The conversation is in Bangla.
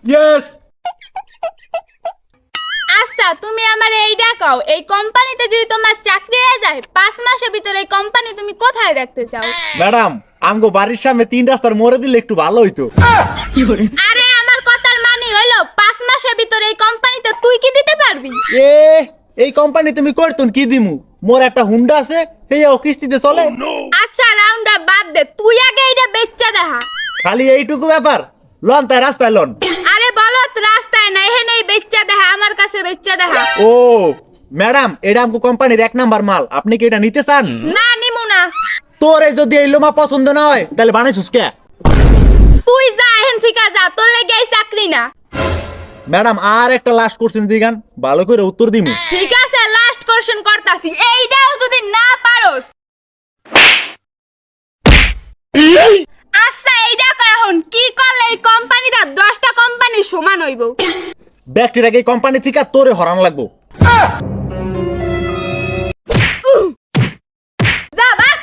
ইয়েস। আচ্ছা তুমি আমার এইটা কও, এই কোম্পানিতে যদি তোমার চাকরি হয়ে যায় 5 মাসের ভিতরে এই কোম্পানি তুমি কোথায় রাখতে চাও? ম্যাডাম আমগো বাড়ির সামনে 3 রাস্তার মোড়ে দিলে একটু ভালো হইতো। আরে আমার কথার মানে হলো 5 মাসের ভিতরে এই কোম্পানিতে তুই কি দিতে পারবি? এ এই কোম্পানি তুমি করতুন কি দিমু? মোর একটা হুন্ডা আছে, এইও কিস্তিতে চলে। আচ্ছা রাউন্ডটা বাদ দে, তুই আগে এইটা বেচ্চা দেখা। খালি এইটুকু ব্যাপার, লন তাই রাস্তায় লন। আরে বলো রাস্তায় না, এখানেই বেচ্চা দেখা, আমার কাছে বেচ্চা দেখা। ও ম্যাডাম, এটা আমগো কোম্পানির 1 নাম্বার মাল, আপনি কি এটা নিতে চান? না নিমু না। তোরে যদি এই লোমা পছন্দ না হয় তাহলে বানাইছিস কে? তুই যা এখান থেকে যা, তোর লেগে এই চাকরি না। ম্যাডাম আর একটা লাস্ট কোশ্চেন জিগান, ভালো করে উত্তর দিমু। ঠিক আছে লাস্ট কোশ্চেন করতাছি, এইটাও যদি না পারোস। আচ্ছা এইটা কও এখন, কি করলে এই কোম্পানিটা 10টা কোম্পানি সমান হইব? ব্যাকটেরিয়াকে কোম্পানি থেকে তোরে হরান লাগবো। যা বাক।